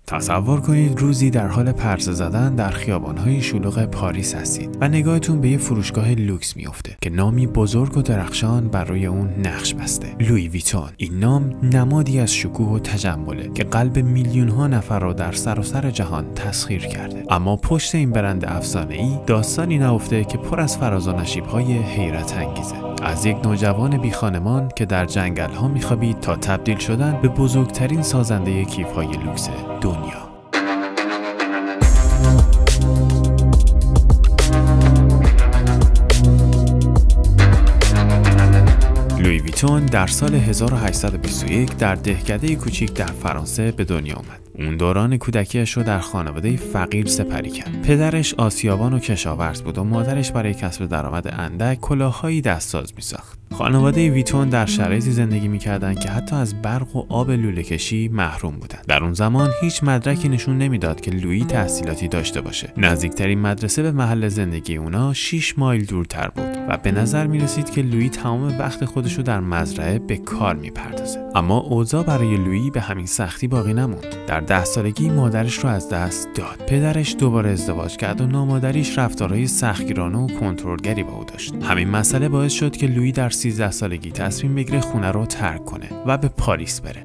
تصور کنید روزی در حال پرسه زدن در خیابان‌های شلوغ پاریس هستید و نگاهتون به یه فروشگاه لوکس میفته که نامی بزرگ و درخشان بر روی اون نقش بسته. لویی ویتون. این نام نمادی از شکوه و تجمله که قلب میلیون‌ها نفر رو در سراسر جهان تسخیر کرده. اما پشت این برند افسانه‌ای داستانی نهفته که پر از فراز و نشیب‌های حیرت انگیزه. از یک نوجوان بی خانمان که در جنگل‌ها می‌خوابید تا تبدیل شدن به بزرگترین سازنده کیف‌های لوکس دنیا. لویی ویتون در سال 1821 در دهکده کوچیک در فرانسه به دنیا آمد. اون دوران کودکیش رو در خانواده فقیر سپری کرد. پدرش آسیابان و کشاورز بود و مادرش برای کسب درآمد اندک کلاه‌های دستساز می‌ساخت. خانواده ویتون در شرایطی زندگی می‌کردند که حتی از برق و آب لوله‌کشی محروم بودند. در اون زمان هیچ مدرکی نشون نمیداد که لویی تحصیلاتی داشته باشه. نزدیکترین مدرسه به محل زندگی اونا 6 مایل دورتر بود و به نظر می‌رسید که لویی تمام وقت خودش رو در مزرعه به کار می‌پردازه. اما اوضاع برای لویی به همین سختی باقی نموند. در 10 سالگی مادرش رو از دست داد. پدرش دوباره ازدواج کرد و نامادریش رفتارهای سختگیرانه و کنترلگری با او داشت. همین مسئله باعث شد که لویی در 13 سالگی تصمیم بگیره خونه رو ترک کنه و به پاریس بره.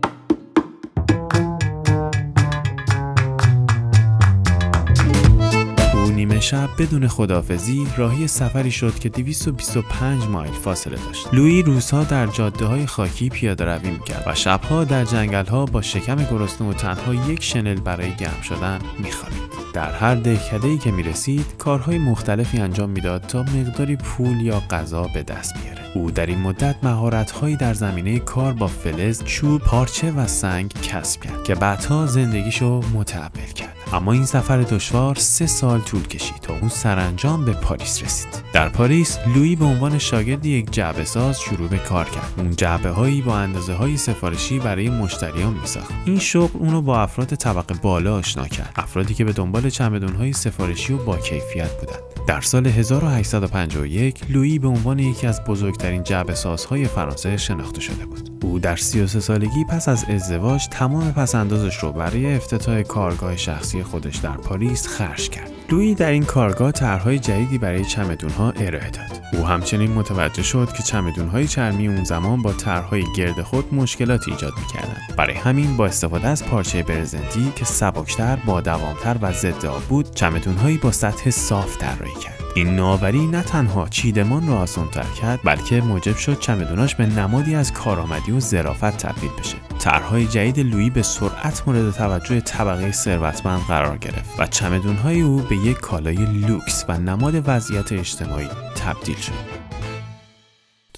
نیمه شب بدون خداحافظی راهی سفری شد که 225 مایل فاصله داشت. لویی روزها در جاده‌های خاکی پیاده‌روی می‌کرد و شب‌ها در جنگل‌ها با شکم گرسنه و تنها یک شنل برای گرم شدن می‌خوابید. در هر دهکده‌ای که می‌رسید کارهای مختلفی انجام میداد تا مقداری پول یا غذا به دست بیاره. او در این مدت مهارت‌هایی در زمینه کار با فلز، چوب، پارچه و سنگ کسب کرد که بعدها زندگیشو متحول کرد. اما این سفر دشوار 3 سال طول کشید تا اون سرانجام به پاریس رسید. در پاریس لویی به عنوان شاگرد یک جعبه‌ساز شروع به کار کرد. اون جعبه‌هایی با اندازه‌های سفارشی برای مشتریان می‌ساخت. این شغل اونو با افراد طبقه بالا آشنا کرد، افرادی که به دنبال چمدون‌های سفارشی و با کیفیت بودند. در سال 1851 لویی به عنوان یکی از بزرگترین جعبه‌سازهای فرانسه شناخته شده بود. او در 33 سالگی پس از ازدواج تمام پس‌اندازش رو برای افتتاح کارگاه شخصی خودش در پاریس خرج کرد. لویی در این کارگاه طرح‌های جدیدی برای چمدون‌ها ارائه داد. او همچنین متوجه شد که چمدون‌های چرمی اون زمان با طرح‌های گرد خود مشکلاتی ایجاد می‌کردند. برای همین با استفاده از پارچه برزنتی که سبکتر، با دوام‌تر و ضد آب بود، چمدون‌هایی با سطح صاف طراحی کرد. این نوآوری نه تنها چیدمان را آسان‌تر کرد، بلکه موجب شد چمدوناش به نمادی از کارآمدی و ظرافت تبدیل بشه. طرح‌های جدید لویی به سرعت مورد توجه طبقه ثروتمند قرار گرفت و چمدون‌های او به یک کالای لوکس و نماد وضعیت اجتماعی تبدیل شد.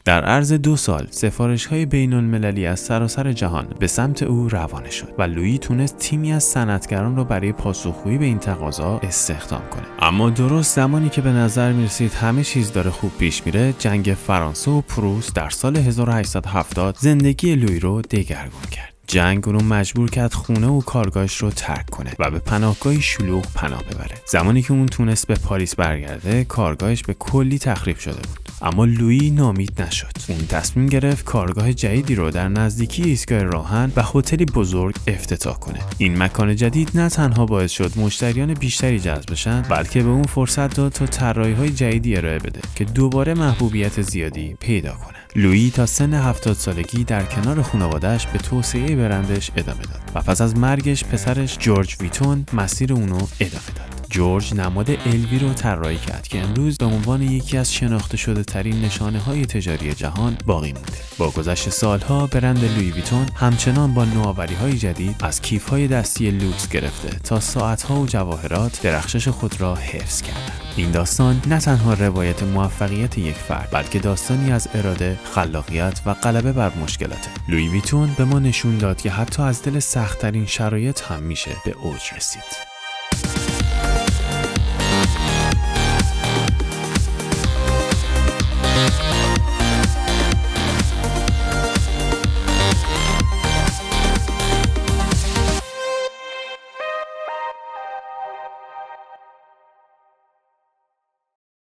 در عرض 2 سال سفارش‌های بین‌المللی از سراسر جهان به سمت او روانه شد و لویی تونست تیمی از صنعتگران را برای پاسخگویی به این تقاضا استخدام کنه. اما درست زمانی که به نظر می‌رسید همه چیز داره خوب پیش میره، جنگ فرانسه و پروس در سال 1870 زندگی لویی رو دگرگون کرد. جنگ اون رو مجبور کرد خونه و کارگاهش رو ترک کنه و به پناهگاهی شلوغ پناه ببره. زمانی که اون تونست به پاریس برگرده، کارگاهش به کلی تخریب شده بود. اما لویی ناامید نشد. اون تصمیم گرفت کارگاه جدیدی رو در نزدیکی ایستگاه راهن و هتلی بزرگ افتتاح کنه. این مکان جدید نه تنها باعث شد مشتریان بیشتری جذب بشن، بلکه به اون فرصت داد تا طراحی‌های جدیدی ارائه بده که دوباره محبوبیت زیادی پیدا کنه. لویی تا سن 70 سالگی در کنار خانواده‌اش به توسعه برندش ادامه داد و پس از مرگش پسرش جورج ویتون مسیر اونو ادامه داد. جورج نماد الوی رو طراحی کرد که امروز به عنوان یکی از شناخته شده ترین نشانه‌های تجاری جهان باقی مونده. با گذشت سالها برند لویی ویتون همچنان با نوآوری‌های جدید از کیف‌های دستی لوکس گرفته تا ساعت‌ها و جواهرات درخشش خود را حفظ کرده. این داستان نه تنها روایت موفقیت یک فرد، بلکه داستانی از اراده، خلاقیت و غلبه بر مشکلات. لویی ویتون به ما نشون داد که حتی از دل سخت‌ترین شرایط هم میشه به اوج رسید.